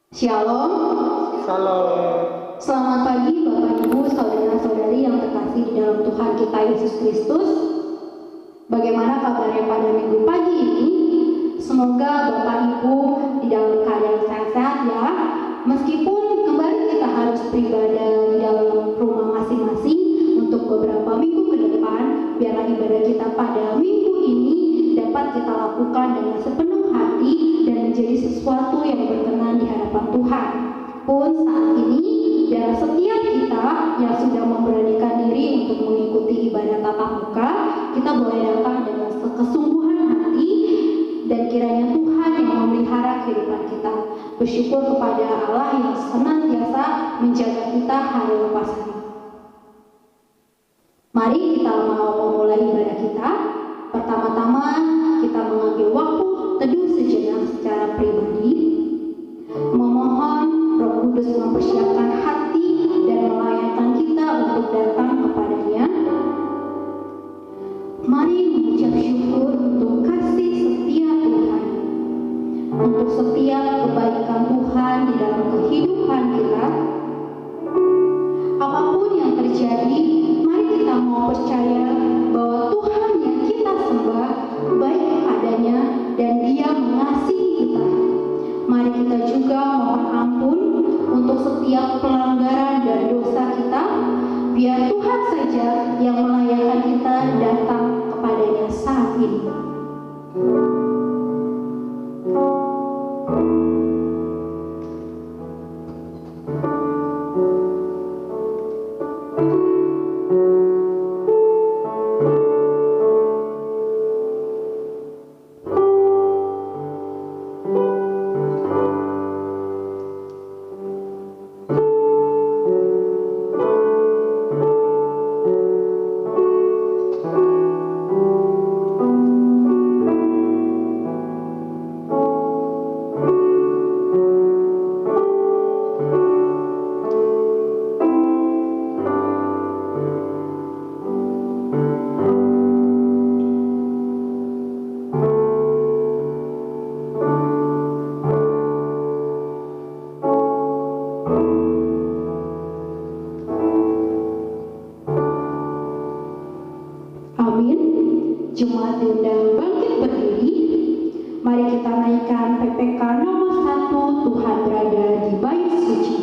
Shalom. Shalom. Selamat pagi Bapak Ibu, saudara-saudari yang terkasih di dalam Tuhan kita Yesus Kristus. Bagaimana kabarnya pada minggu pagi ini? Semoga Bapak Ibu di dalam keadaan sehat-sehat ya. Meskipun kembali kita harus beribadah di dalam rumah masing-masing untuk beberapa minggu ke depan, biarlah ibadah kita pada minggu ini dapat kita lakukan dengan sepenuh hati dan menjadi sesuatu yang berkenan di hadapan Tuhan. Pun saat ini, biarlah setiap kita yang sudah memberanikan diri untuk mengikuti ibadah tatap muka, kita boleh datang dengan kesungguhan hati dan kiranya Tuhan yang memelihara kehidupan kita. Bersyukur kepada Allah yang senantiasa menjaga kita hari lepas hari. Mari kita mau memulai ibadah kita. Pertama-tama kita mengambil waktu teduh sejenak secara pribadi, memohon Roh Kudus mempersiapkan hati dan melayakkan kita untuk datang kepadanya. Mari mengucap syukur untuk kasih setia Tuhan, untuk setiap kebaikan Tuhan di dalam kehidupan kita. Apapun yang terjadi, mari kita mau percaya bahwa Tuhan yang kita sembah baik adanya dan Dia mengasihi kita. Mari kita juga mohon ampun untuk setiap pelanggaran dan dosa kita. Biar Tuhan saja yang melayakkan kita datang kepadanya saat ini. Jemaat diundang bangkit berdiri. Mari kita naikkan PPK nomor 1, Tuhan berada di bait suci.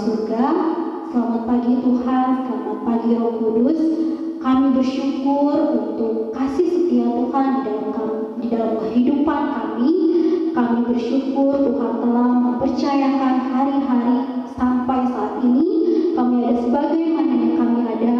surga. Selamat pagi Tuhan, selamat pagi Roh Kudus. Kami bersyukur untuk kasih setia Tuhan di dalam kehidupan kami. Kami bersyukur Tuhan telah mempercayakan hari-hari sampai saat ini. Kami ada sebagaimana yang kami ada,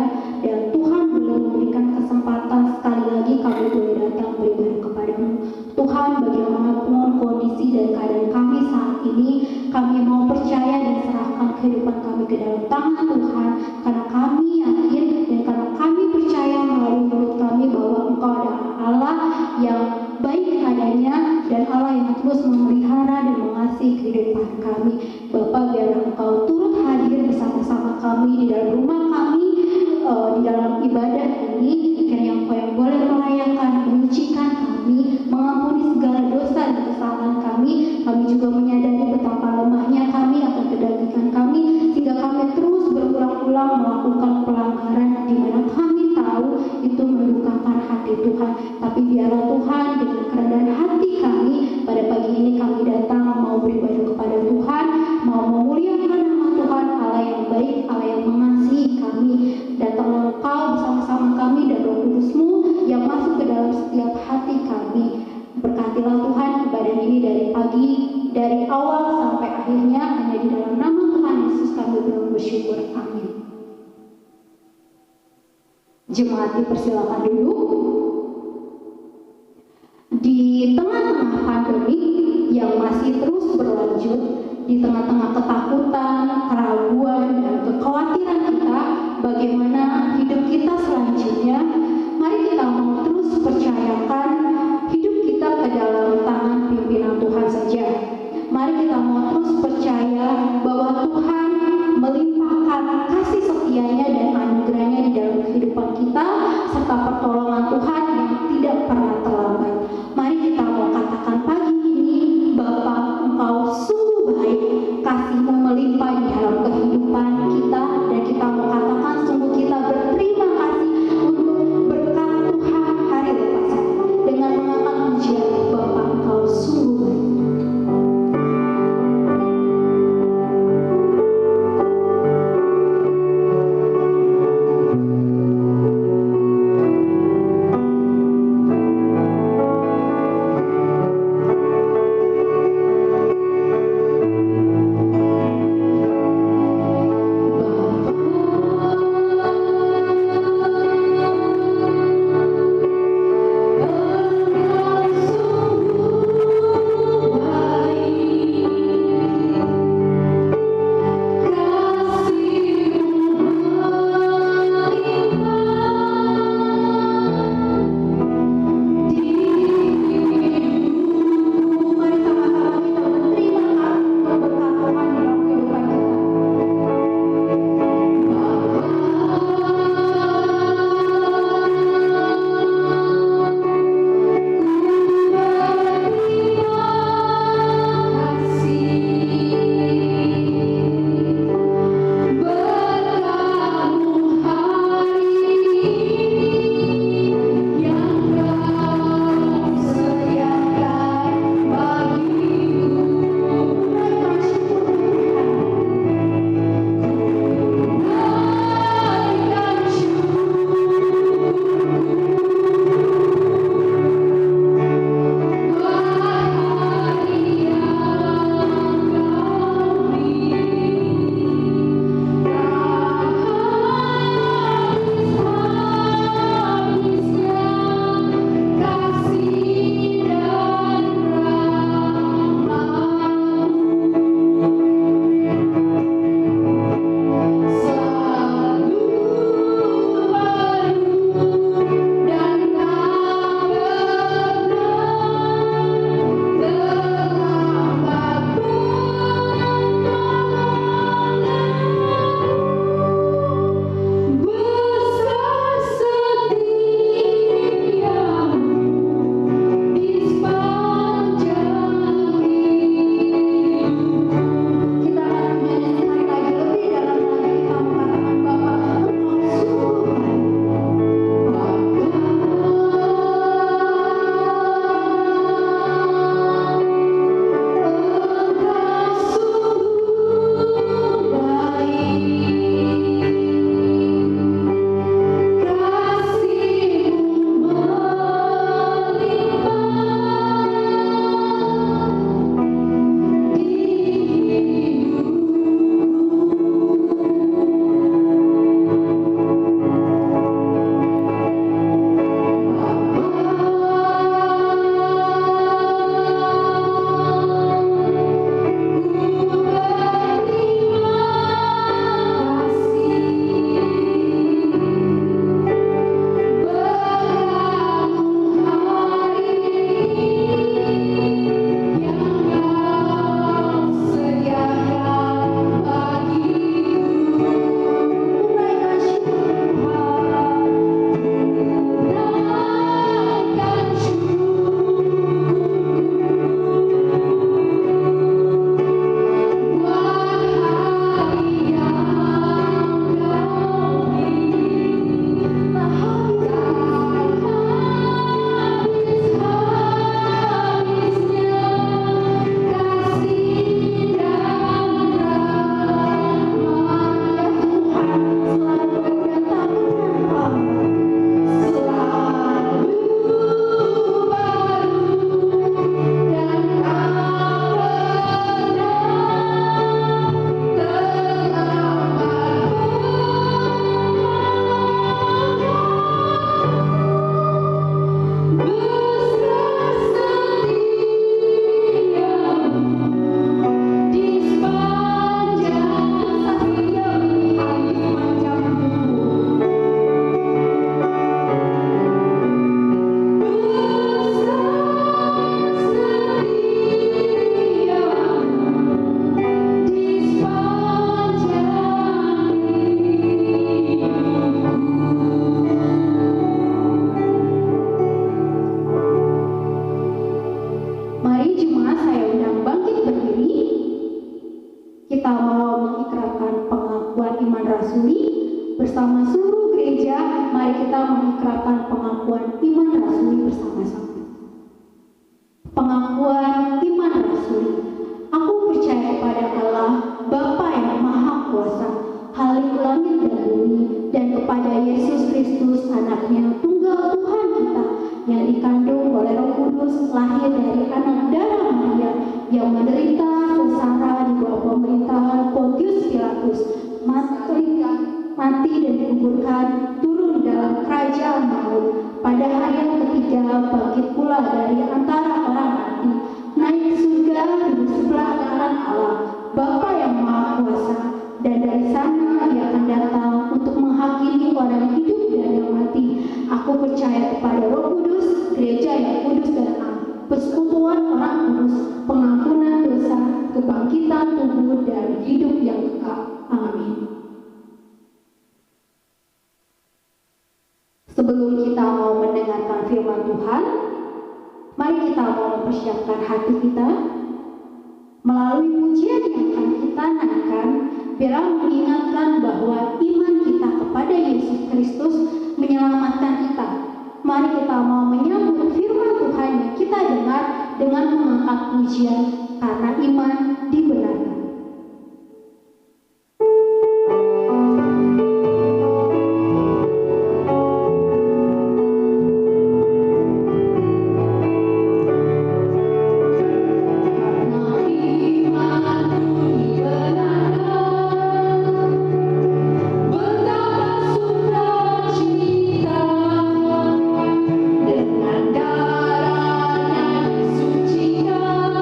dan Tuhan belum memberikan kesempatan sekali lagi kami boleh datang beribadah kepadamu. Tuhan, bagaimanapun kondisi dan keadaan kami saat ini, kami mau percaya dan serahkan kehidupan kami ke dalam tangan Tuhan, karena kami yakin dan karena kami percaya melalui mulut kami bahwa Engkau adalah Allah yang baik adanya dan Allah yang terus memelihara dan mengasihi kehidupan kami. Bapa, biarlah Engkau turut hadir bersama-sama kami di dalam rumah kami, di dalam ibadah ini. Kiranya Engkau yang boleh melayakan, menyucikan kami, mengampuni segala dosa dan kesalahan kami. Kami juga menyadari betapa lemahnya kami akan kedagingan kami, sehingga kami terus berulang-ulang melakukan pelanggaran di mana kami tahu itu mendukakan hati Tuhan. Tapi biarlah Tuhan, dengan kerendahan hati kami pada pagi ini kami datang mau beribadah kepada Tuhan, mau memuliakan nama Tuhan, Allah yang baik, Allah yang mengasihi kami. Datanglah Engkau bersama-sama kami dan Roh Kudus-Mu yang masuk ke dalam setiap hati kami. Berkatilah Tuhan ibadah ini dari awal sampai akhirnya, hanya di dalam nama Tuhan Yesus kami bersyukur. Amin. Jemaat dipersilakan dulu. Di tengah-tengah pandemi yang masih terus berlanjut, di tengah-tengah ketakutan, keraguan, dan kekhawatiran kita bagaimana hidup kita selanjutnya, mari kita mau terus percayakan hidup kita ke dalam tangan pimpinan Tuhan saja. Mari kita mau terus percaya bahwa Tuhan melimpahkan kasih setianya dan anugerahnya di dalam kehidupan kita, serta pertolongan Tuhan yang tidak pernah terlambat. Mari kita mau katakan pagi ini, Bapa, Engkau sungguh baik, kasih-Mu melimpah di dalam kehidupan kita, dan kita mau katakan sungguh kita berterima kasih untuk mengikrarkan pengakuan iman rasuli bersama-sama. Pengakuan iman rasuli. Aku percaya kepada Allah, Bapa yang Maha Kuasa, Khalik langit dan bumi, dan kepada Yesus Kristus, Anaknya tunggal Tuhan kita, yang dikandung oleh Roh Kudus, lahir dari anak darah Maria, yang menderita sengsara di bawah pemerintahan Pontius Pilatus, mati dan dikuburkan, turun dalam kerajaan maut, pada hari yang ketiga bangkit pula dari antara orang mati, naik surga di sebelah kanan Allah, Bapa yang Maha Kuasa, dan dari sana Ia akan datang untuk menghakimi orang hidup dan yang mati. Aku percaya kepada Roh Kudus, gereja yang kudus dan am, persekutuan orang kudus, pengampunan dosa, kebangkitan tubuh dan hidup yang kekal. Amin. Sebelum kita mau mendengarkan firman Tuhan, mari kita mau mempersiapkan hati kita melalui pujian yang akan kita naikkan, biar mengingatkan bahwa iman kita kepada Yesus Kristus menyelamatkan kita. Mari kita mau menyambut firman Tuhan yang kita dengar dengan mengangkat pujian, karena iman dibenarkan. Dengan darahnya disucikan.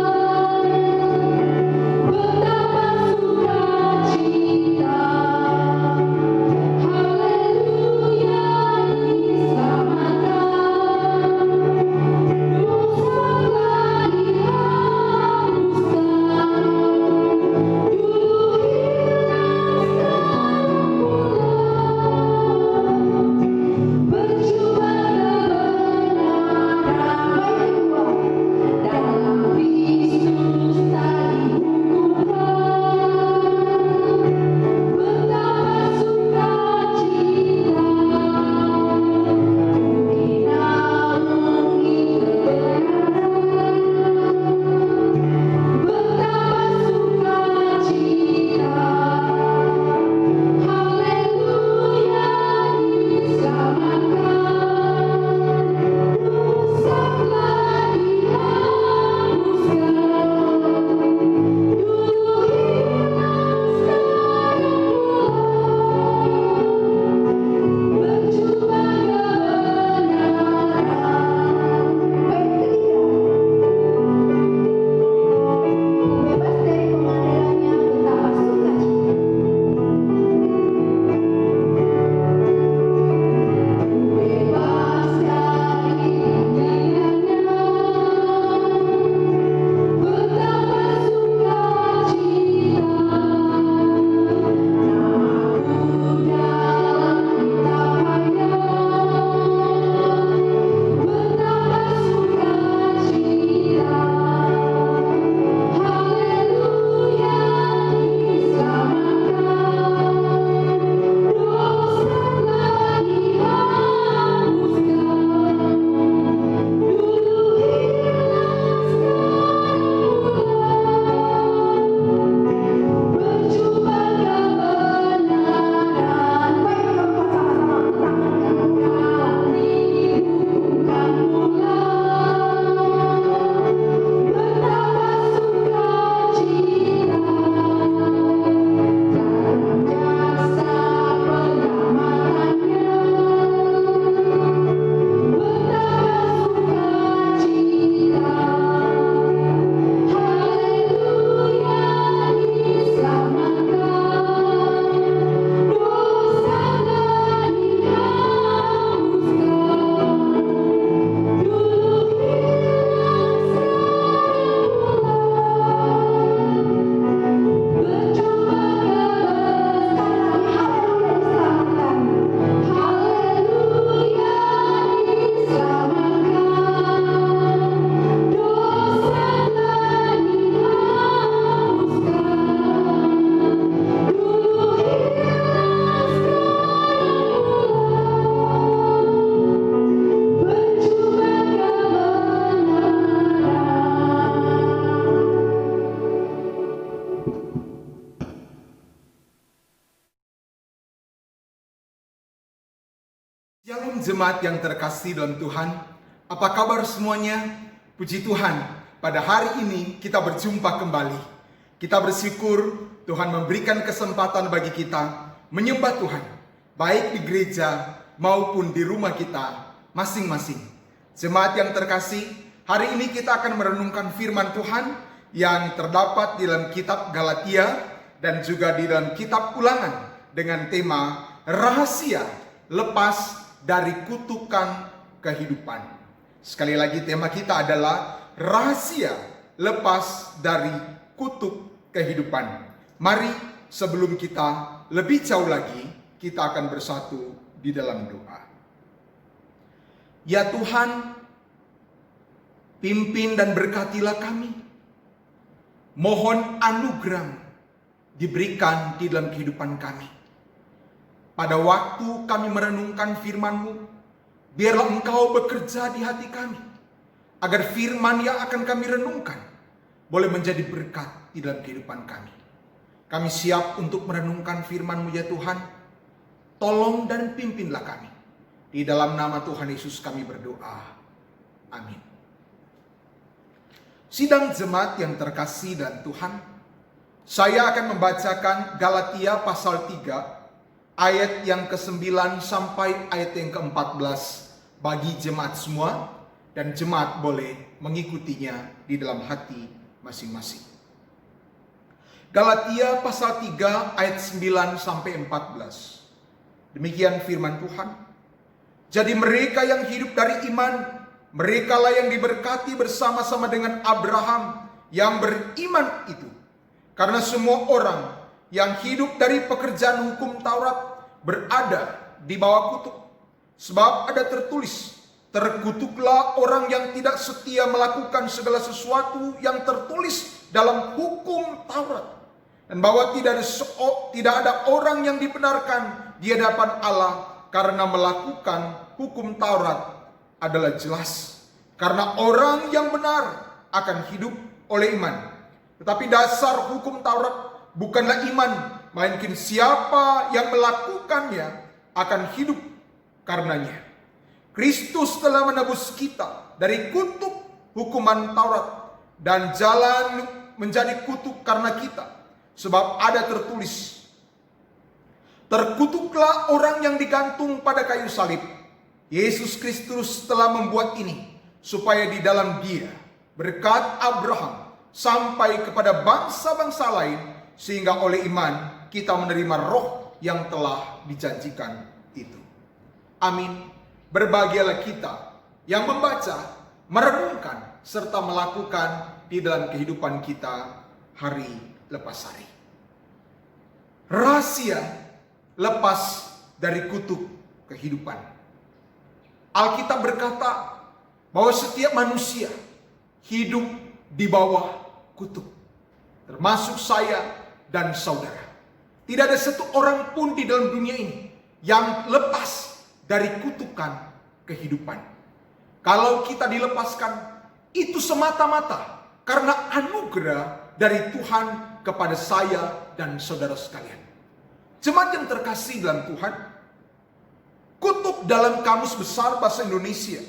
jemaat yang terkasih dalam Tuhan, apa kabar semuanya? Puji Tuhan, pada hari ini kita berjumpa kembali. Kita bersyukur Tuhan memberikan kesempatan bagi kita menyembah Tuhan, baik di gereja maupun di rumah kita masing-masing. Jemaat yang terkasih, hari ini kita akan merenungkan firman Tuhan yang terdapat di dalam kitab Galatia dan juga di dalam kitab Ulangan dengan tema rahasia lepas dari kutukan kehidupan. Sekali lagi tema kita adalah rahasia lepas dari kutuk kehidupan. Mari sebelum kita lebih jauh lagi, kita akan bersatu di dalam doa. Ya Tuhan, pimpin dan berkatilah kami. Mohon anugerah diberikan di dalam kehidupan kami. Pada waktu kami merenungkan firman-Mu, biarlah Engkau bekerja di hati kami, agar firman yang akan kami renungkan boleh menjadi berkat di dalam kehidupan kami. Kami siap untuk merenungkan firman-Mu ya Tuhan. Tolong dan pimpinlah kami. Di dalam nama Tuhan Yesus kami berdoa. Amin. Sidang jemaat yang terkasih dan Tuhan, saya akan membacakan Galatia pasal 3 ayat yang ke-9 sampai ayat yang ke-14 bagi jemaat semua, dan jemaat boleh mengikutinya di dalam hati masing-masing. Galatia pasal 3 ayat 9 sampai 14. Demikian firman Tuhan. Jadi mereka yang hidup dari iman, merekalah yang diberkati bersama-sama dengan Abraham yang beriman itu. Karena semua orang yang hidup dari pekerjaan hukum Taurat berada di bawah kutuk. Sebab ada tertulis, terkutuklah orang yang tidak setia melakukan segala sesuatu yang tertulis dalam hukum Taurat. Dan bahwa tidak ada orang yang dibenarkan di hadapan Allah karena melakukan hukum Taurat adalah jelas. Karena orang yang benar akan hidup oleh iman. Tetapi dasar hukum Taurat bukanlah iman, melainkan siapa yang melakukannya akan hidup karenanya. Kristus telah menebus kita dari kutuk hukuman Taurat dan jalan menjadi kutuk karena kita. Sebab ada tertulis, terkutuklah orang yang digantung pada kayu salib. Yesus Kristus telah membuat ini supaya di dalam Dia berkat Abraham sampai kepada bangsa-bangsa lain, sehingga oleh iman kita menerima roh yang telah dijanjikan itu. Amin. Berbahagialah kita yang membaca, merenungkan, serta melakukan di dalam kehidupan kita hari lepas hari. Rahasia lepas dari kutuk kehidupan. Alkitab berkata bahwa setiap manusia hidup di bawah kutuk, termasuk saya dan saudara. Tidak ada satu orang pun di dalam dunia ini yang lepas dari kutukan kehidupan. Kalau kita dilepaskan, itu semata-mata karena anugerah dari Tuhan kepada saya dan saudara sekalian. Jemaat yang terkasih dalam Tuhan, kutuk dalam Kamus Besar Bahasa Indonesia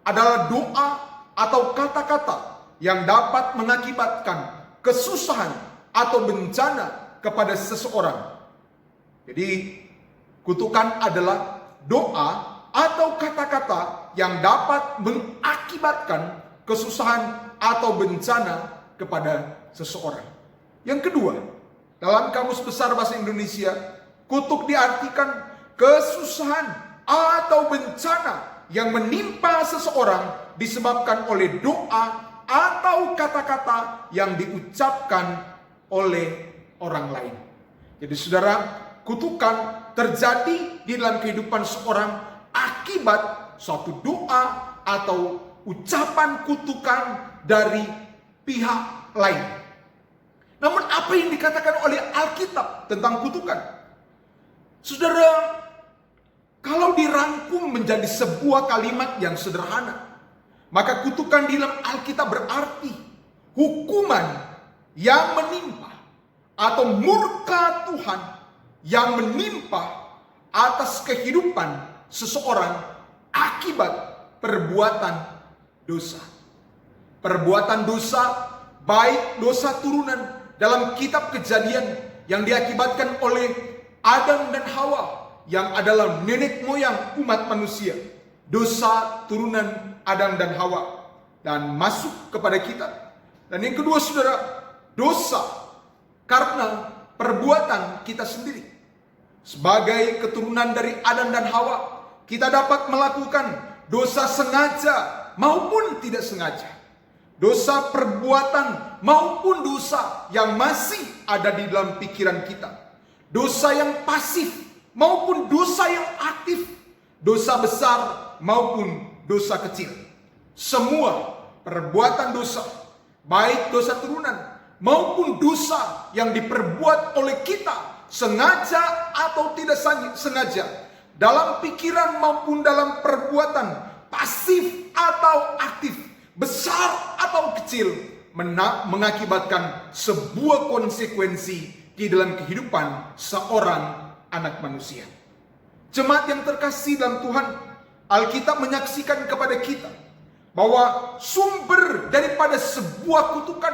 adalah doa atau kata-kata yang dapat mengakibatkan kesusahan atau bencana kepada seseorang. Jadi kutukan adalah doa atau kata-kata yang dapat mengakibatkan kesusahan atau bencana kepada seseorang. Yang kedua, dalam Kamus Besar Bahasa Indonesia, kutuk diartikan kesusahan atau bencana yang menimpa seseorang disebabkan oleh doa atau kata-kata yang diucapkan oleh orang lain. Jadi saudara, kutukan terjadi di dalam kehidupan seorang akibat suatu doa atau ucapan kutukan dari pihak lain. Namun apa yang dikatakan oleh Alkitab tentang kutukan? Saudara, kalau dirangkum menjadi sebuah kalimat yang sederhana, maka kutukan di dalam Alkitab berarti hukuman yang menimpa atau murka Tuhan yang menimpa atas kehidupan seseorang akibat perbuatan dosa. Perbuatan dosa, baik dosa turunan dalam kitab Kejadian yang diakibatkan oleh Adam dan Hawa yang adalah nenek moyang umat manusia. Dosa turunan Adam dan Hawa dan masuk kepada kita. Dan yang kedua saudara, dosa karena perbuatan kita sendiri. Sebagai keturunan dari Adam dan Hawa, kita dapat melakukan dosa sengaja maupun tidak sengaja. Dosa perbuatan maupun dosa yang masih ada di dalam pikiran kita. Dosa yang pasif maupun dosa yang aktif. Dosa besar maupun dosa kecil. Semua perbuatan dosa, baik dosa turunan maupun dosa yang diperbuat oleh kita, sengaja atau tidak sengaja, dalam pikiran maupun dalam perbuatan, pasif atau aktif, besar atau kecil, mengakibatkan sebuah konsekuensi di dalam kehidupan seorang anak manusia. Jemaat yang terkasih dalam Tuhan, Alkitab menyaksikan kepada kita bahwa sumber daripada sebuah kutukan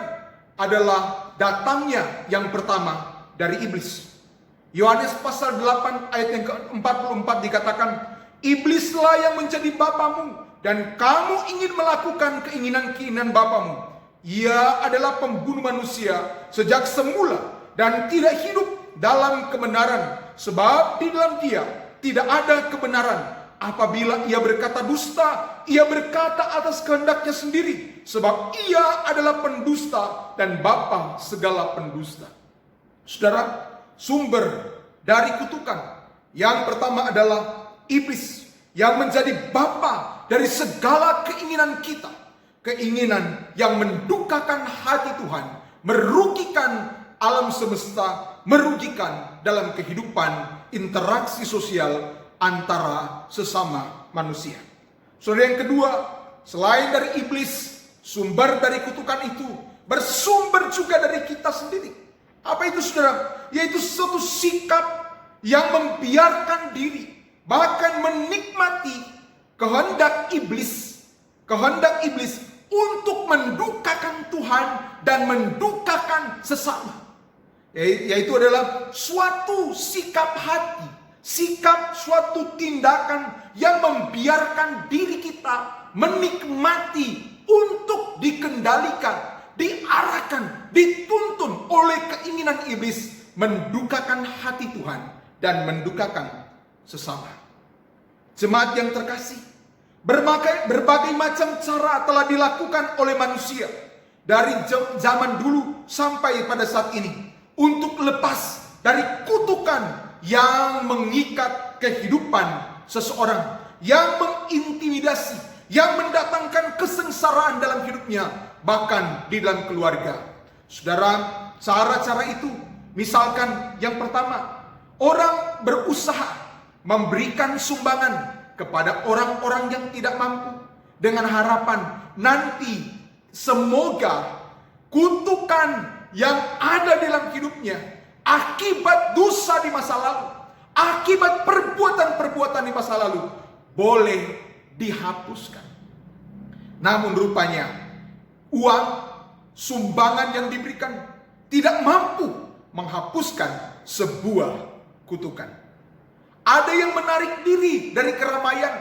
adalah datangnya yang pertama dari iblis. Yohanes pasal 8 ayat yang ke-44 dikatakan, iblislah yang menjadi bapamu dan kamu ingin melakukan keinginan-keinginan bapamu. Ia adalah pembunuh manusia sejak semula dan tidak hidup dalam kebenaran, sebab di dalam dia tidak ada kebenaran. Apabila ia berkata dusta, ia berkata atas kehendaknya sendiri, sebab ia adalah pendusta dan bapa segala pendusta. Saudara, sumber dari kutukan yang pertama adalah iblis yang menjadi bapa dari segala keinginan kita. Keinginan yang mendukakan hati Tuhan, merugikan alam semesta, merugikan dalam kehidupan interaksi sosial antara sesama manusia. Saudara, yang kedua, selain dari iblis, sumber dari kutukan itu bersumber juga dari kita sendiri. Apa itu saudara? Yaitu suatu sikap yang membiarkan diri, bahkan menikmati kehendak iblis untuk mendukakan Tuhan dan mendukakan sesama. Yaitu adalah suatu sikap hati, sikap suatu tindakan yang membiarkan diri kita menikmati untuk dikendalikan, diarahkan, dituntun oleh keinginan iblis, mendukakan hati Tuhan dan mendukakan sesama. Jemaat yang terkasih, berbagai macam cara telah dilakukan oleh manusia dari zaman dulu sampai pada saat ini untuk lepas dari kutukan yang mengikat kehidupan seseorang, yang mengintimidasi, yang mendatangkan kesengsaraan dalam hidupnya, bahkan di dalam keluarga. Saudara, cara-cara itu, misalkan yang pertama, orang berusaha memberikan sumbangan kepada orang-orang yang tidak mampu dengan harapan nanti semoga kutukan yang ada dalam hidupnya akibat dosa di masa lalu, akibat perbuatan-perbuatan di masa lalu boleh dihapuskan. Namun rupanya uang, sumbangan yang diberikan tidak mampu menghapuskan sebuah kutukan. Ada yang menarik diri dari keramaian,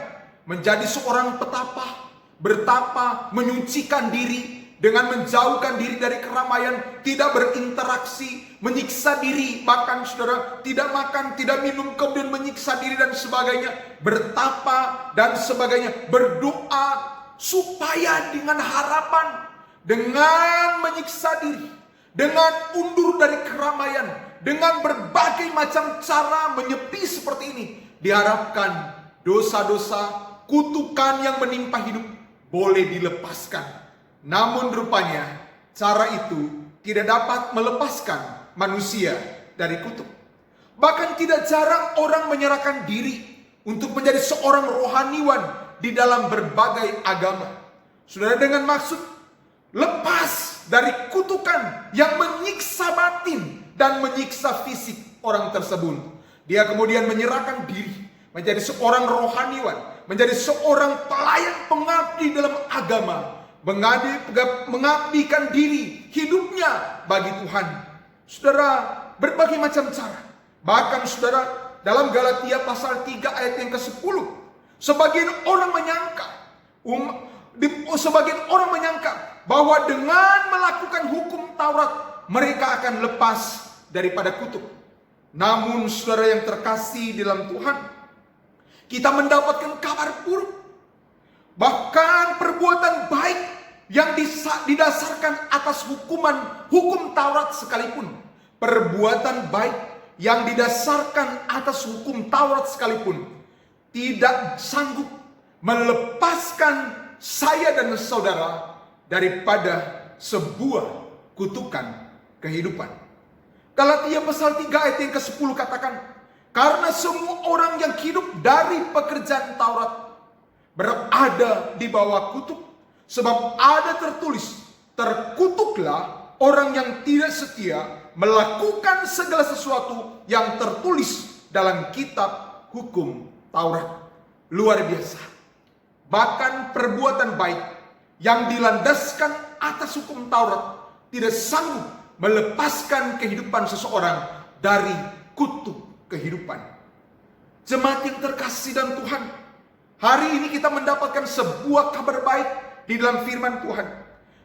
menjadi seorang petapa, bertapa, menyucikan diri dengan menjauhkan diri dari keramaian, tidak berinteraksi, menyiksa diri, bahkan saudara tidak makan, tidak minum, kemudian menyiksa diri dan sebagainya, bertapa dan sebagainya, berdoa supaya dengan harapan, dengan menyiksa diri, dengan undur dari keramaian, dengan berbagai macam cara menyepi seperti ini, diharapkan dosa-dosa, kutukan yang menimpa hidup boleh dilepaskan. Namun rupanya cara itu tidak dapat melepaskan manusia dari kutuk. Bahkan tidak jarang orang menyerahkan diri untuk menjadi seorang rohaniwan di dalam berbagai agama. Saudara, dengan maksud lepas dari kutukan yang menyiksa batin dan menyiksa fisik orang tersebut. Dia kemudian menyerahkan diri menjadi seorang rohaniwan, menjadi seorang pelayan pengabdi dalam agama, mengabdikan diri hidupnya bagi Tuhan. Saudara, berbagai macam cara. Bahkan saudara, dalam Galatia pasal 3 ayat yang ke-10, sebagian orang menyangka bahwa dengan melakukan hukum Taurat mereka akan lepas daripada kutuk. Namun saudara yang terkasih dalam Tuhan, kita mendapatkan kabar buruk. Bahkan perbuatan baik yang didasarkan atas hukum Taurat sekalipun, perbuatan baik yang didasarkan atas hukum Taurat sekalipun tidak sanggup melepaskan saya dan saudara daripada sebuah kutukan kehidupan. Galatia pasal 3 ayat yang ke-10 katakan, karena semua orang yang hidup dari pekerjaan Taurat berada di bawah kutuk, sebab ada tertulis, terkutuklah orang yang tidak setia melakukan segala sesuatu yang tertulis dalam kitab hukum Taurat. Luar biasa. Bahkan perbuatan baik yang dilandaskan atas hukum Taurat tidak sanggup melepaskan kehidupan seseorang dari kutuk kehidupan. Jemaat yang terkasih dalam Tuhan, hari ini kita mendapatkan sebuah kabar baik di dalam firman Tuhan.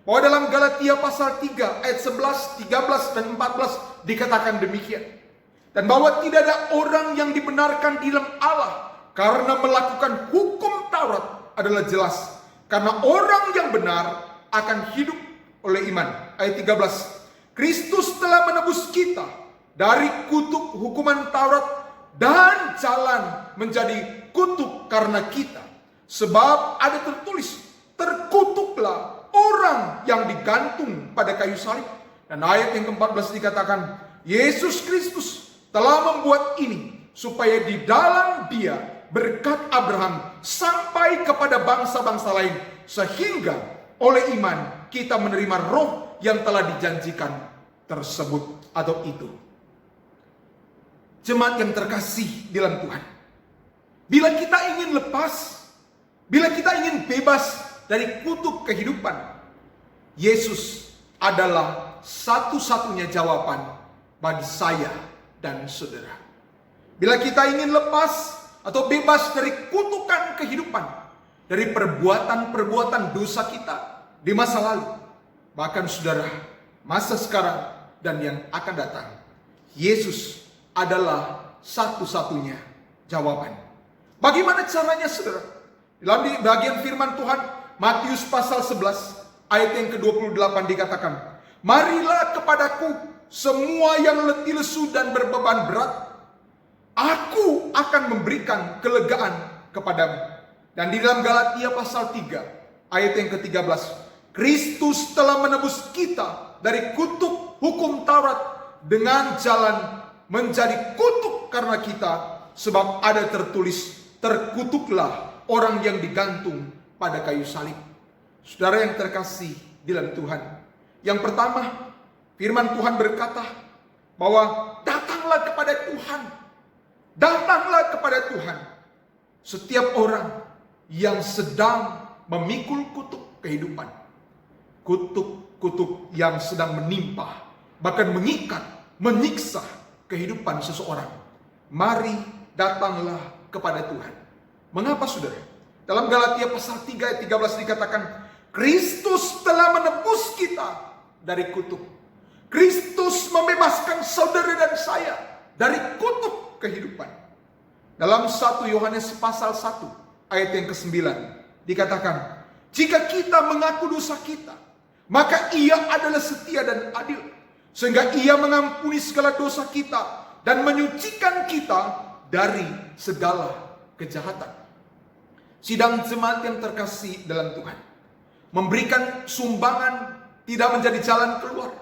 Bahwa dalam Galatia pasal 3 ayat 11, 13 dan 14 dikatakan demikian. Dan bahwa tidak ada orang yang dibenarkan di dalam Allah karena melakukan hukum Taurat adalah jelas. Karena orang yang benar akan hidup oleh iman. Ayat 13. Kristus telah menebus kita dari kutuk hukuman Taurat dan jalan menjadi kutuk karena kita. Sebab ada tertulis, terkutuklah orang yang digantung pada kayu salib. Dan ayat yang ke-14 dikatakan, Yesus Kristus telah membuat ini supaya di dalam Dia berkat Abraham sampai kepada bangsa-bangsa lain, sehingga oleh iman kita menerima roh yang telah dijanjikan tersebut atau itu. Jemaat yang terkasih di dalam Tuhan, bila kita ingin lepas, bila kita ingin bebas dari kutuk kehidupan, Yesus adalah satu-satunya jawaban bagi saya dan saudara. Bila kita ingin lepas atau bebas dari kutukan kehidupan, dari perbuatan-perbuatan dosa kita di masa lalu, bahkan saudara, masa sekarang dan yang akan datang, Yesus adalah satu-satunya jawaban. Bagaimana caranya saudara? Dalam bagian firman Tuhan Matius pasal 11 ayat yang ke-28 dikatakan, marilah kepadaku semua yang letih lesu dan berbeban berat, aku akan memberikan kelegaan kepadamu. Dan di dalam Galatia pasal 3 ayat yang ke-13, Kristus telah menebus kita dari kutuk hukum Taurat dengan jalan menjadi kutuk karena kita, sebab ada tertulis, terkutuklah orang yang digantung pada kayu salib. Saudara yang terkasih di dalam Tuhan, yang pertama, firman Tuhan berkata bahwa datanglah kepada Tuhan. Datanglah kepada Tuhan setiap orang yang sedang memikul kutuk kehidupan. Kutuk-kutuk yang sedang menimpa, bahkan mengikat, menyiksa kehidupan seseorang. Mari datanglah kepada Tuhan. Mengapa saudara? Dalam Galatia pasal 3 ayat 13 dikatakan, Kristus telah menebus kita dari kutuk. Kristus membebaskan saudara dan saya dari kutuk kehidupan. Dalam 1 Yohanes pasal 1 ayat yang ke-9 dikatakan, jika kita mengaku dosa kita, maka Ia adalah setia dan adil, sehingga Ia mengampuni segala dosa kita dan menyucikan kita dari segala kejahatan. Sidang jemaat yang terkasih dalam Tuhan, memberikan sumbangan tidak menjadi jalan keluar.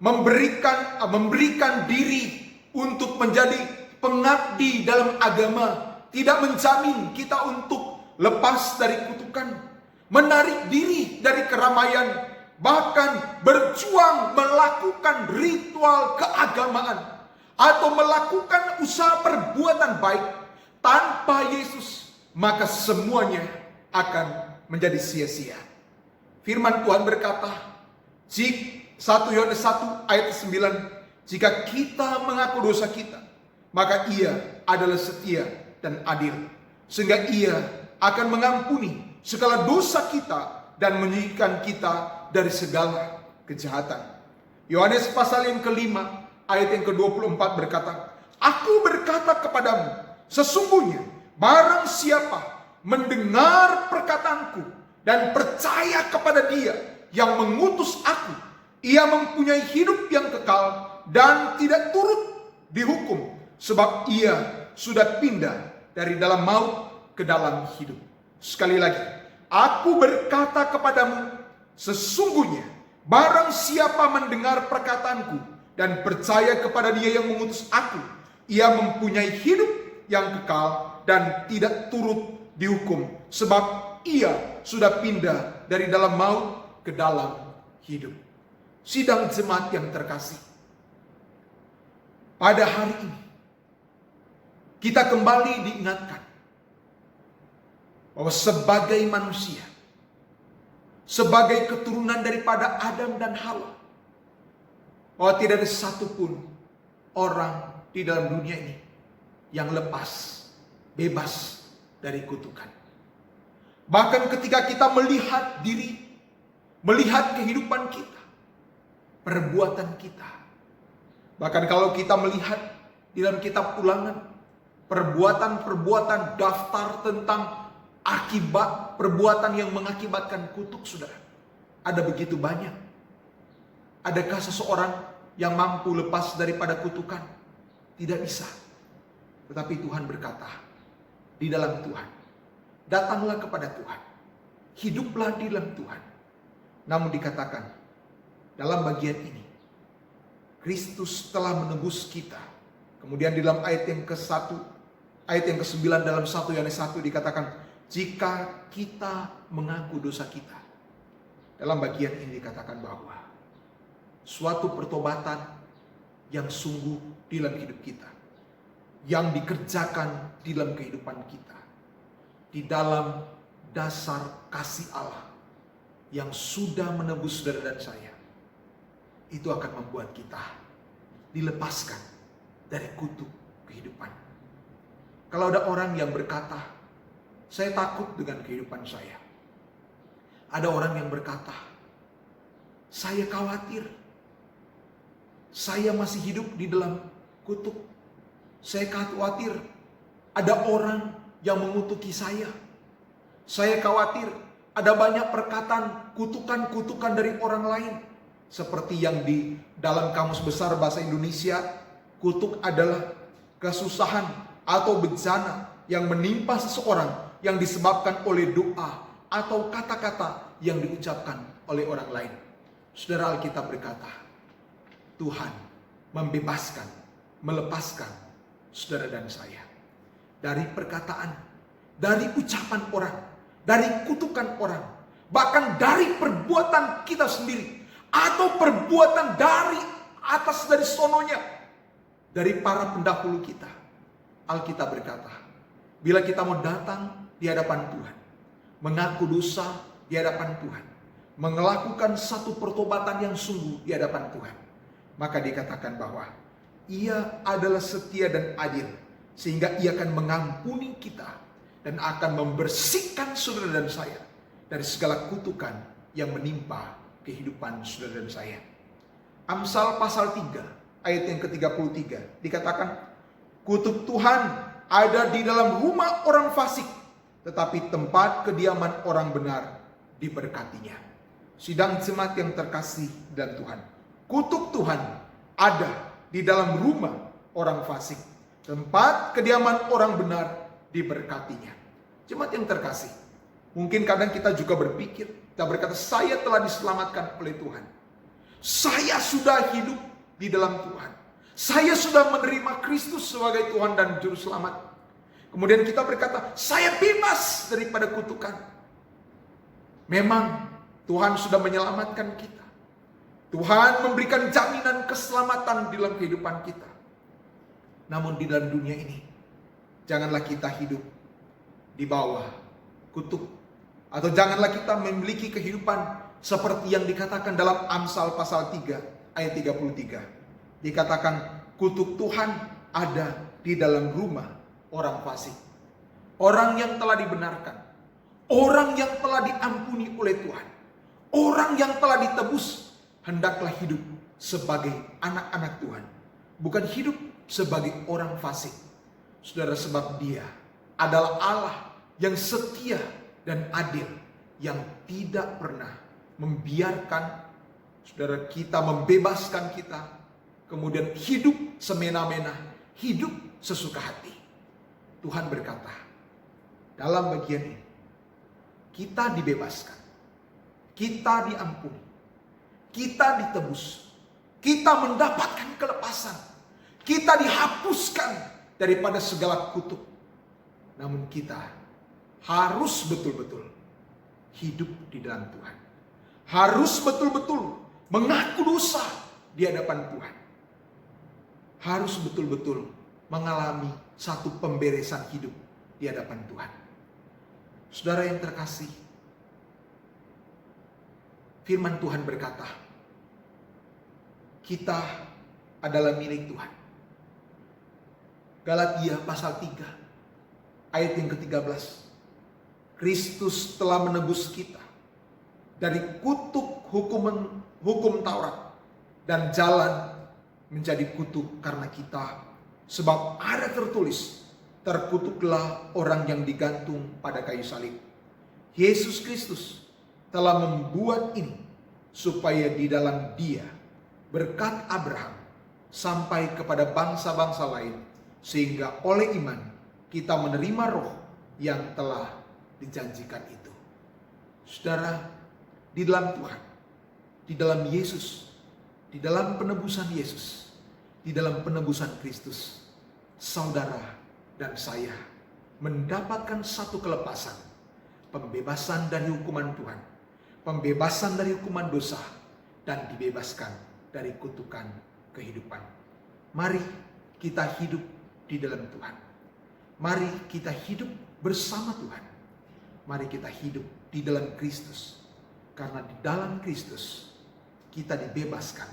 Memberikan diri untuk menjadi pengabdi dalam agama tidak menjamin kita untuk lepas dari kutukan. Menarik diri dari keramaian, bahkan berjuang melakukan ritual keagamaan atau melakukan usaha perbuatan baik tanpa Yesus, maka semuanya akan menjadi sia-sia. Firman Tuhan berkata, 1 Yohanes 1 ayat 9, jika kita mengaku dosa kita, maka Ia adalah setia dan adil, sehingga Ia akan mengampuni segala dosa kita dan menyucikan kita dari segala kejahatan. Yohanes pasal yang kelima ayat yang ke-24 berkata, aku berkata kepadamu, sesungguhnya barang siapa mendengar perkataanku dan percaya kepada Dia yang mengutus aku, ia mempunyai hidup yang kekal dan tidak turut dihukum, sebab ia sudah pindah dari dalam maut ke dalam hidup. Sekali lagi, aku berkata kepadamu, sesungguhnya barang siapa mendengar perkataanku dan percaya kepada Dia yang mengutus aku, ia mempunyai hidup yang kekal dan tidak turut dihukum, sebab ia sudah pindah dari dalam maut ke dalam hidup. Sidang jemaat yang terkasih, pada hari ini kita kembali diingatkan bahwa sebagai manusia, sebagai keturunan daripada Adam dan Hawa, bahwa tidak ada satupun orang di dalam dunia ini yang lepas, bebas dari kutukan. Bahkan ketika kita melihat diri, melihat kehidupan kita, perbuatan kita, bahkan kalau kita melihat di dalam kitab Ulangan, perbuatan-perbuatan daftar tentang akibat perbuatan yang mengakibatkan kutuk, saudara, ada begitu banyak. Adakah seseorang yang mampu lepas daripada kutukan? Tidak bisa. Tetapi Tuhan berkata, di dalam Tuhan, datanglah kepada Tuhan, hiduplah di dalam Tuhan. Namun dikatakan dalam bagian ini, Kristus telah menebus kita. Kemudian di dalam ayat yang ke-1, ayat yang ke-9 dalam 1 Yohanes 1 dikatakan, jika kita mengaku dosa kita. Dalam bagian ini dikatakan bahwa suatu pertobatan yang sungguh di dalam hidup kita, yang dikerjakan di dalam kehidupan kita, di dalam dasar kasih Allah yang sudah menebus saudara dan saya, itu akan membuat kita dilepaskan dari kutuk kehidupan. Kalau ada orang yang berkata, saya takut dengan kehidupan saya. Ada orang yang berkata, saya khawatir, saya masih hidup di dalam kutuk. Saya khawatir ada orang yang mengutuki saya. Saya khawatir ada banyak perkataan kutukan-kutukan dari orang lain. Seperti yang di dalam Kamus Besar Bahasa Indonesia, kutuk adalah kesusahan atau bencana yang menimpa seseorang yang disebabkan oleh doa atau kata-kata yang diucapkan oleh orang lain. Saudara, Alkitab berkata, Tuhan membebaskan, melepaskan saudara dan saya dari perkataan, dari ucapan orang, dari kutukan orang, bahkan dari perbuatan kita sendiri, atau perbuatan dari atas, dari sononya, dari para pendahulu kita. Alkitab berkata, bila kita mau datang di hadapan Tuhan, mengaku dosa di hadapan Tuhan, melakukan satu pertobatan yang sungguh di hadapan Tuhan, maka dikatakan bahwa Ia adalah setia dan adil, sehingga Ia akan mengampuni kita dan akan membersihkan saudara dan saya dari segala kutukan yang menimpa kehidupan saudara dan saya. Amsal pasal 3 ayat yang ke-33 dikatakan, kutuk Tuhan ada di dalam rumah orang fasik, tetapi tempat kediaman orang benar diberkatinya. Sidang jemaat yang terkasih dan Tuhan, kutuk Tuhan ada di dalam rumah orang fasik, tempat kediaman orang benar diberkatinya. Jemaat yang terkasih, mungkin kadang kita juga berpikir, kita berkata, saya telah diselamatkan oleh Tuhan, saya sudah hidup di dalam Tuhan, saya sudah menerima Kristus sebagai Tuhan dan Juru Selamat. Kemudian kita berkata, saya bebas daripada kutukan. Memang Tuhan sudah menyelamatkan kita, Tuhan memberikan jaminan keselamatan di dalam kehidupan kita. Namun di dalam dunia ini, janganlah kita hidup di bawah kutuk. Atau janganlah kita memiliki kehidupan seperti yang dikatakan dalam Amsal pasal 3 ayat 33. Dikatakan kutuk Tuhan ada di dalam rumah orang fasik. Orang yang telah dibenarkan, orang yang telah diampuni oleh Tuhan, orang yang telah ditebus, hendaklah hidup sebagai anak-anak Tuhan, bukan hidup sebagai orang fasik. Saudara, sebab Dia adalah Allah yang setia dan adil, yang tidak pernah membiarkan saudara kita, membebaskan kita, kemudian hidup semena-mena, hidup sesuka hati. Tuhan berkata, dalam bagian ini, kita dibebaskan, kita diampuni, kita ditebus, kita mendapatkan kelepasan, kita dihapuskan daripada segala kutuk. Namun kita harus betul-betul hidup di dalam Tuhan. Harus betul-betul mengaku dosa di hadapan Tuhan. Harus betul-betul mengalami satu pemberesan hidup di hadapan Tuhan. Saudara yang terkasih, firman Tuhan berkata, kita adalah milik Tuhan. Galatia pasal 3 ayat yang ke-13. Kristus telah menebus kita dari kutuk hukum Taurat dan jalan menjadi kutuk karena kita. Sebab ada tertulis, terkutuklah orang yang digantung pada kayu salib. Yesus Kristus telah membuat ini supaya di dalam Dia berkat Abraham sampai kepada bangsa-bangsa lain, sehingga oleh iman kita menerima roh yang telah dijanjikan itu. Saudara, di dalam Tuhan, di dalam Yesus, di dalam penebusan Yesus, di dalam penebusan Kristus, saudara dan saya mendapatkan satu kelepasan, pembebasan dari hukuman Tuhan, pembebasan dari hukuman dosa, dan dibebaskan dari kutukan kehidupan. Mari kita hidup di dalam Tuhan. Mari kita hidup bersama Tuhan. Mari kita hidup di dalam Kristus. Karena di dalam Kristus kita dibebaskan,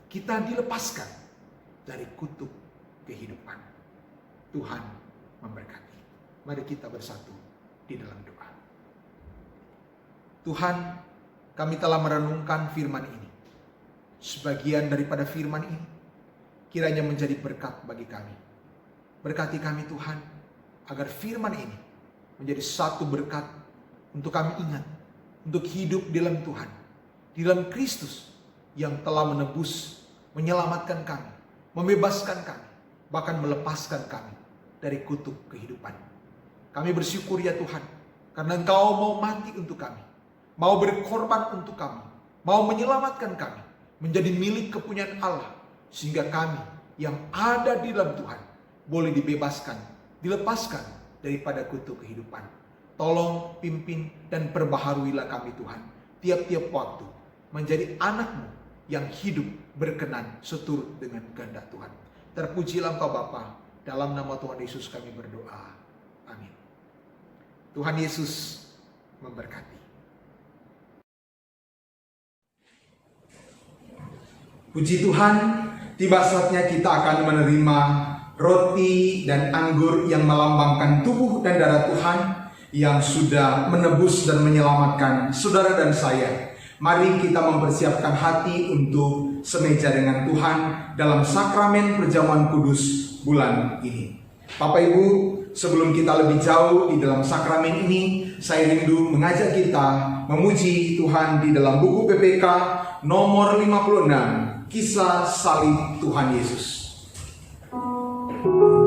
kita dilepaskan dari kutuk kehidupan. Tuhan memberkati. Mari kita bersatu di dalam doa. Tuhan, kami telah merenungkan firman ini. Sebagian daripada firman ini kiranya menjadi berkat bagi kami. Berkati kami Tuhan, agar firman ini menjadi satu berkat untuk kami ingat, untuk hidup di dalam Tuhan, di dalam Kristus yang telah menebus, menyelamatkan kami, membebaskan kami, bahkan melepaskan kami dari kutuk kehidupan. Kami bersyukur ya Tuhan, karena Engkau mau mati untuk kami, mau berkorban untuk kami, mau menyelamatkan kami, menjadi milik kepunyaan Allah, sehingga kami yang ada di dalam Tuhan boleh dibebaskan, dilepaskan daripada kutuk kehidupan. Tolong pimpin dan perbaharuilah kami Tuhan, tiap-tiap waktu menjadi anak-Mu yang hidup berkenan seturut dengan kehendak Tuhan. Terpujilah Engkau Bapa, dalam nama Tuhan Yesus kami berdoa. Amin. Tuhan Yesus memberkati. Puji Tuhan, tiba saatnya kita akan menerima roti dan anggur yang melambangkan tubuh dan darah Tuhan yang sudah menebus dan menyelamatkan saudara dan saya. Mari kita mempersiapkan hati untuk semeja dengan Tuhan dalam sakramen perjamuan kudus bulan ini. Bapak Ibu, sebelum kita lebih jauh di dalam sakramen ini, saya rindu mengajak kita memuji Tuhan di dalam buku PPK nomor 56, Kisah Salib Tuhan Yesus. Yeah.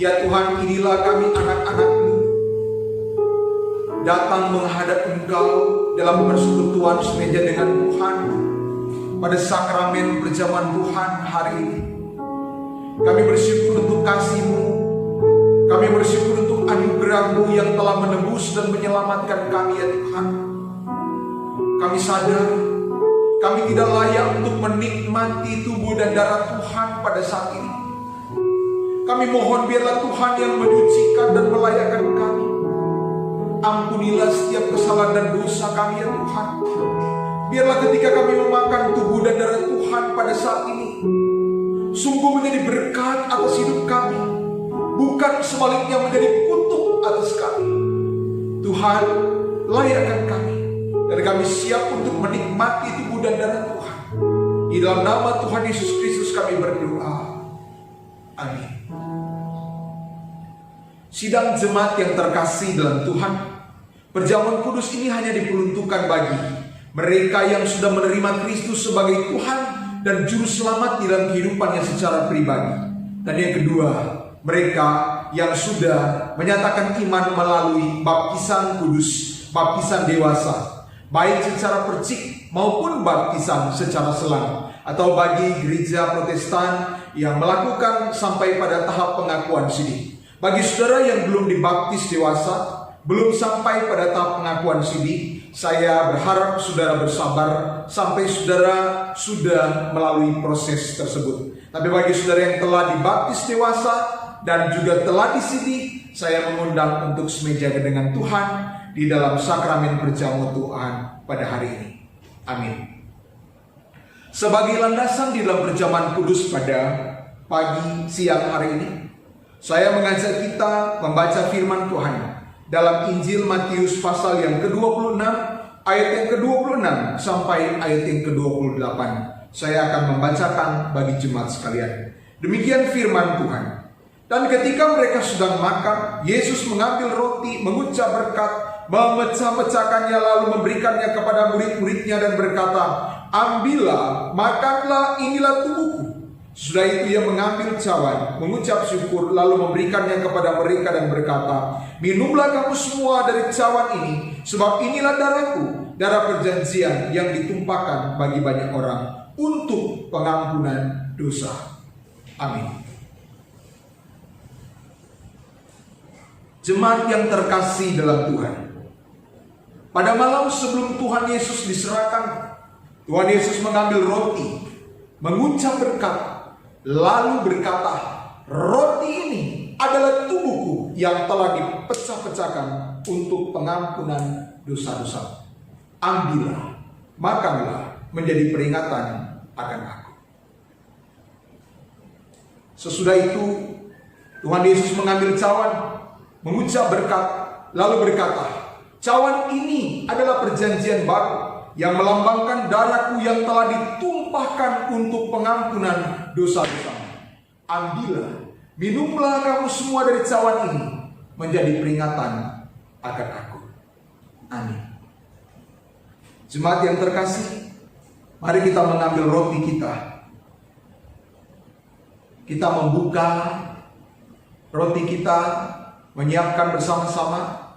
Ya Tuhan, inilah kami anak-anak-Mu datang menghadap Engkau dalam persekutuan semeja dengan Tuhan pada sakramen perjamuan Tuhan hari ini. Kami bersyukur untuk kasih-Mu, kami bersyukur untuk anugerah-Mu yang telah menebus dan menyelamatkan kami ya Tuhan. Kami sadar kami tidak layak untuk menikmati tubuh dan darah Tuhan pada saat ini. Kami mohon biarlah Tuhan yang menyucikan dan melayakkan kami. Ampunilah setiap kesalahan dan dosa kami ya Tuhan. Biarlah ketika kami memakan tubuh dan darah Tuhan pada saat ini, sungguh menjadi berkat atas hidup kami, bukan sebaliknya menjadi kutuk atas kami. Tuhan, layakkan kami, dan kami siap untuk menikmati tubuh dan darah Tuhan. Di dalam nama Tuhan Yesus Kristus kami berdoa. Amin. Sidang jemaat yang terkasih dalam Tuhan, perjamuan kudus ini hanya diperuntukkan bagi mereka yang sudah menerima Kristus sebagai Tuhan dan Juru Selamat di dalam kehidupannya secara pribadi. Dan yang kedua, mereka yang sudah menyatakan iman melalui baptisan kudus, baptisan dewasa, baik secara percik maupun baptisan secara selang. Atau bagi gereja Protestan yang melakukan sampai pada tahap pengakuan sidi. Bagi saudara yang belum dibaptis dewasa, belum sampai pada tahap pengakuan sidi, saya berharap saudara bersabar sampai saudara sudah melalui proses tersebut. Tapi bagi saudara yang telah dibaptis dewasa dan juga telah disidi, saya mengundang untuk semeja dengan Tuhan di dalam sakramen perjamuan Tuhan pada hari ini. Amin. Sebagai landasan di dalam perjamuan kudus pada pagi siang hari ini, saya mengajak kita membaca firman Tuhan dalam Injil Matius pasal yang ke-26 ayat yang ke-26 sampai ayat yang ke-28. Saya akan membacakan bagi jemaat sekalian. Demikian firman Tuhan. Dan ketika mereka sedang makan, Yesus mengambil roti, mengucap berkat, memecah-mecahkannya lalu memberikannya kepada murid-muridnya dan berkata, "Ambillah, makanlah, inilah tubuhku." Sesudah itu ia mengambil cawan, mengucap syukur, lalu memberikannya kepada mereka dan berkata, "Minumlah kamu semua dari cawan ini, sebab inilah darahku, darah perjanjian yang ditumpahkan bagi banyak orang untuk pengampunan dosa." Amin. Jemaat yang terkasih dalam Tuhan, pada malam sebelum Tuhan Yesus diserahkan, Tuhan Yesus mengambil roti, mengucap berkat, lalu berkata, "Roti ini adalah tubuhku yang telah dipecah-pecahkan untuk pengampunan dosa-dosa. Ambillah, makanlah, menjadi peringatan akan aku." Sesudah itu Tuhan Yesus mengambil cawan, mengucap berkat, lalu berkata, "Cawan ini adalah perjanjian baru yang melambangkan darahku yang telah ditumpahkan untuk pengampunan dosa-dosa. Ambillah, minumlah kamu semua dari cawan ini, menjadi peringatan akan aku." Amin. Jemaat yang terkasih, mari kita mengambil roti kita. Kita membuka roti kita, menyiapkan bersama-sama.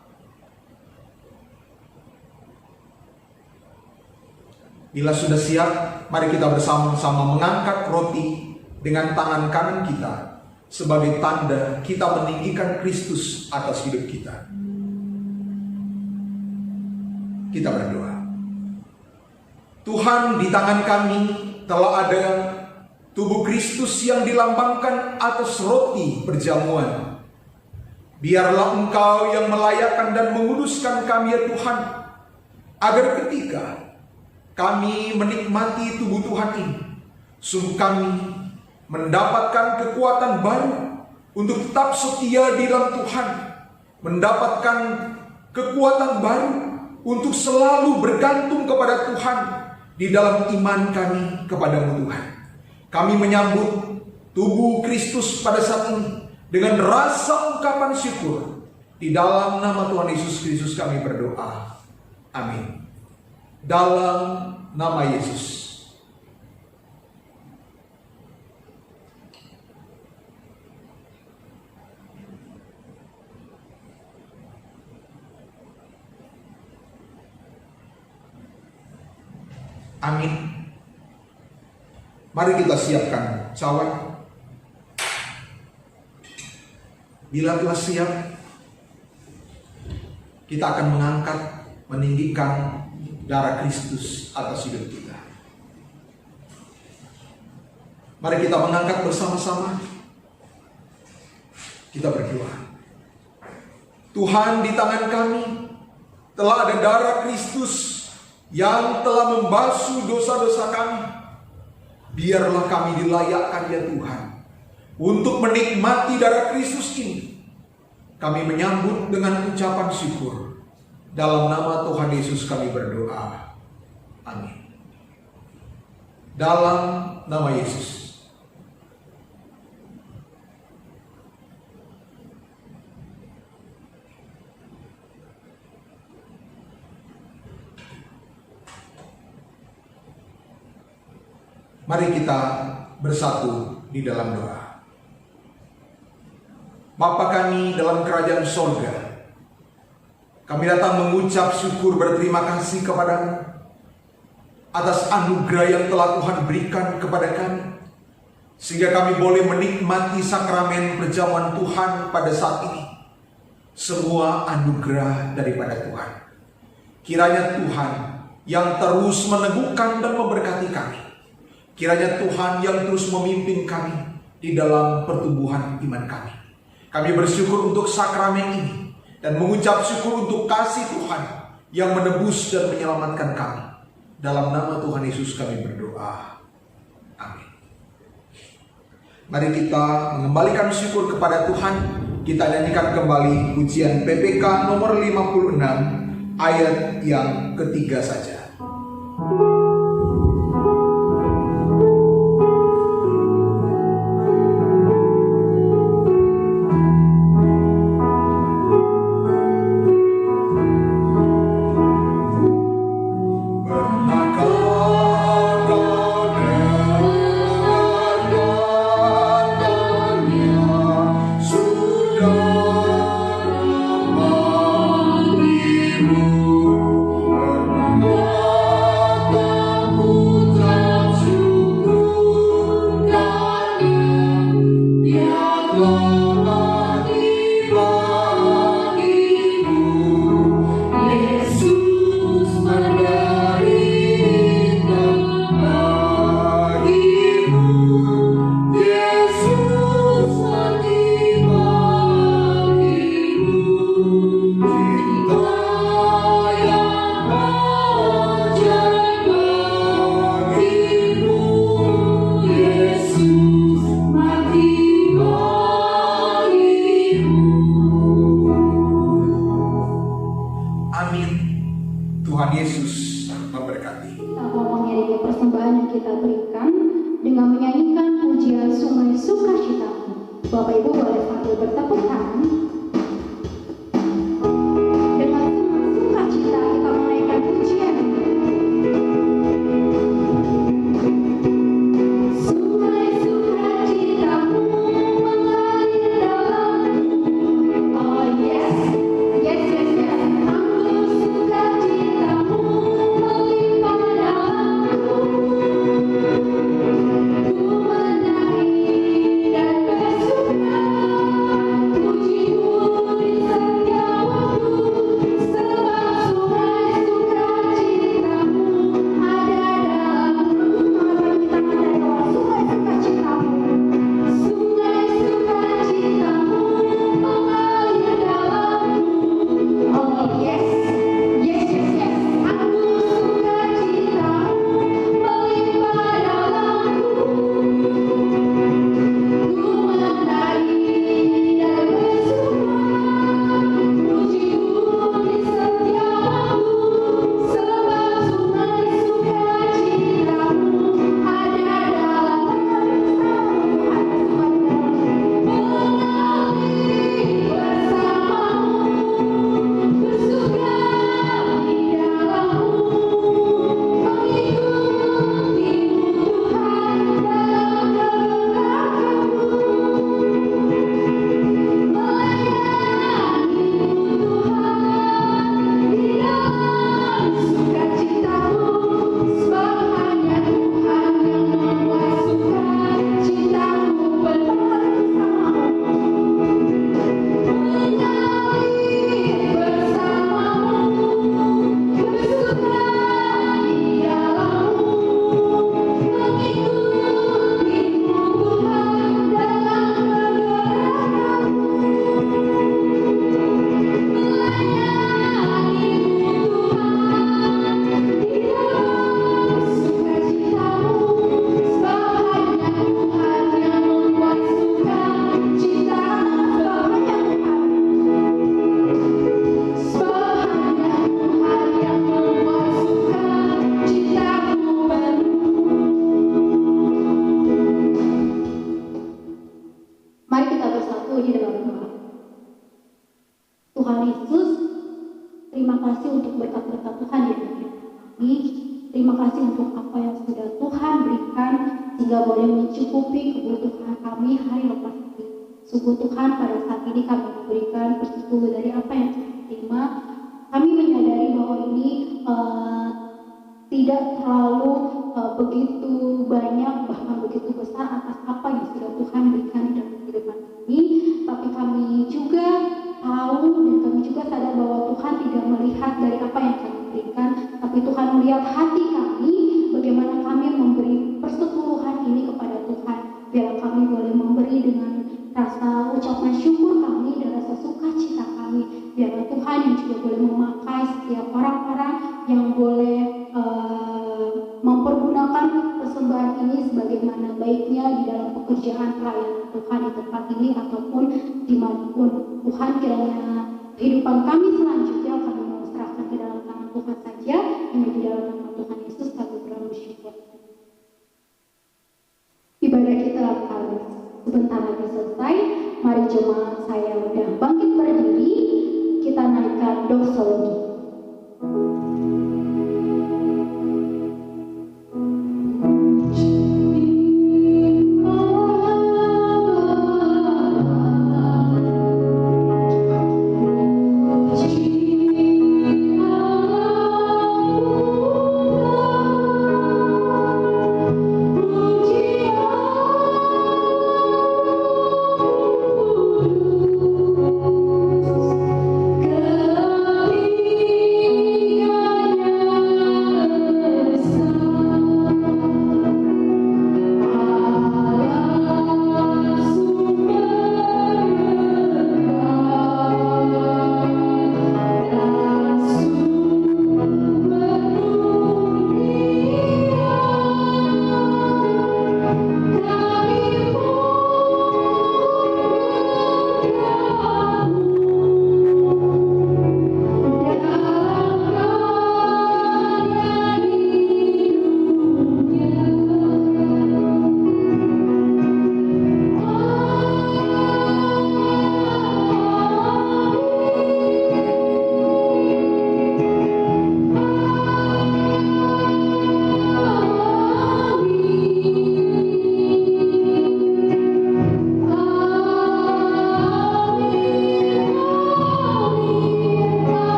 Bila sudah siap, mari kita bersama-sama mengangkat roti dengan tangan kanan kita sebagai tanda kita meninggikan Kristus atas hidup kita. Kita berdoa. Tuhan, di tangan kami telah ada tubuh Kristus yang dilambangkan atas roti perjamuan. Biarlah Engkau yang melayakkan dan menguduskan kami ya Tuhan, agar ketika kami menikmati tubuh Tuhan ini, sungguh kami mendapatkan kekuatan baru untuk tetap setia di dalam Tuhan, mendapatkan kekuatan baru untuk selalu bergantung kepada Tuhan di dalam iman kami kepada-Mu Tuhan. Kami menyambut tubuh Kristus pada saat ini dengan rasa ungkapan syukur. Di dalam nama Tuhan Yesus Kristus kami berdoa. Amin. Dalam nama Yesus. Amin. Mari kita siapkan cawan. Bila telah siap, kita akan mengangkat, meninggikan darah Kristus atas hidup kita. Mari kita mengangkat bersama-sama. Kita berdoa. Tuhan, di tangan kami telah ada darah Kristus yang telah membasuh dosa-dosa kami. Biarlah kami dilayakkan ya Tuhan untuk menikmati darah Kristus ini. Kami menyambut dengan ucapan syukur. Dalam nama Tuhan Yesus kami berdoa. Amin. Dalam nama Yesus. Mari kita bersatu di dalam doa. Bapa kami dalam kerajaan sorga, kami datang mengucap syukur berterima kasih kepadamu atas anugerah yang telah Tuhan berikan kepada kami, sehingga kami boleh menikmati sakramen perjamuan Tuhan pada saat ini. Semua anugerah daripada Tuhan. Kiranya Tuhan yang terus meneguhkan dan memberkati kami. Kiranya Tuhan yang terus memimpin kami di dalam pertumbuhan iman kami. Kami bersyukur untuk sakramen ini dan mengucap syukur untuk kasih Tuhan yang menebus dan menyelamatkan kami. Dalam nama Tuhan Yesus kami berdoa. Amin. Mari kita mengembalikan syukur kepada Tuhan. Kita nyanyikan kembali pujian PPK nomor 56 ayat yang ketiga saja. Puji waktunya dalam doa. Tuhan Yesus, terima kasih untuk berkat-berkat Tuhan yang ada kami. Terima kasih untuk apa yang sudah Tuhan berikan sehingga boleh mencukupi kebutuhan kami hari lepas hari. Sungguh Tuhan, pada saat ini kami memberikan persepuluh dari apa yang kami terima. Kami menyadari bahwa ini tidak terlalu begitu banyak, bahkan begitu besar atas apa yang sudah Tuhan berikan dalam kehidupan kami. Tapi kami juga tahu dan kami juga sadar bahwa Tuhan tidak melihat dari apa yang kami berikan, tapi Tuhan melihat hati kami, bagaimana kami memberi persepuluhan ini kepada Tuhan. Biar kami boleh memberi dengan rasa ucapan syukur kami dan rasa sukacita kami. Biarlah Tuhan yang juga boleh memakai setiap orang-orang yang boleh mempergunakan persembahan ini sebagaimana baiknya di dalam pekerjaan pelayanan Tuhan di tempat ini ataupun dimanapun. Tuhan, kiranya kehidupan kami selanjutnya kami mau serahkan ke dalam tangan Tuhan saja. Hanya di dalam nama Tuhan Yesus kami bersyukur. Ibadah kita kali sebentar lagi selesai. Mari jemaat saya udah bangkit berdiri, kita naikkan doksologi.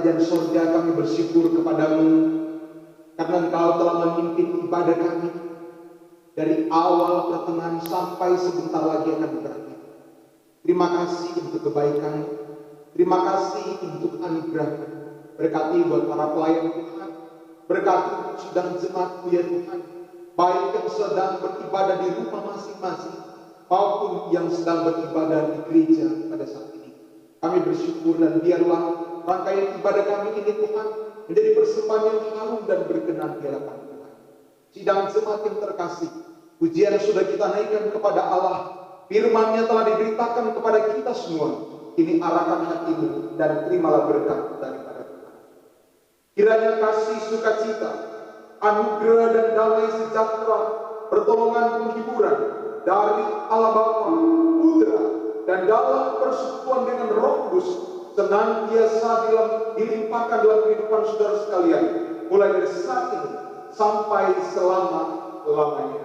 kerajaan surga, kami bersyukur kepadamu karena Engkau telah memimpin ibadah kami dari awal, pertengahan sampai sebentar lagi akan berakhir. Terima kasih untuk kebaikan, terima kasih untuk anugerah. Berkati buat para pelayan Tuhan, berkati sidang jemaatmu ya Tuhan, baik yang sedang beribadah di rumah masing-masing maupun yang sedang beribadah di gereja pada saat ini. Kami bersyukur dan biarlah rangkaian ibadah kami ini Tuhan menjadi persembahan yang harum dan berkenan di hadapan Tuhan. Sidang jemaat yang terkasih, pujian sudah kita naikkan kepada Allah, firman-Nya telah diberitakan kepada kita semua. Ini arahkan hatimu dan terimalah berkat daripada Tuhan. Kiranya kasih sukacita, anugerah dan damai sejahtera, pertolongan penghiburan dari Allah Bapa, Putra, dan dalam persekutuan dengan Roh Kudus senantiasa dilimpahkan dalam kehidupan saudara sekalian, mulai dari saat ini sampai selama-lamanya.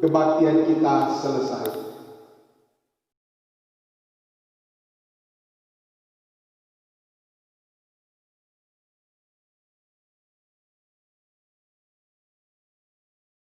Kebaktian kita selesai.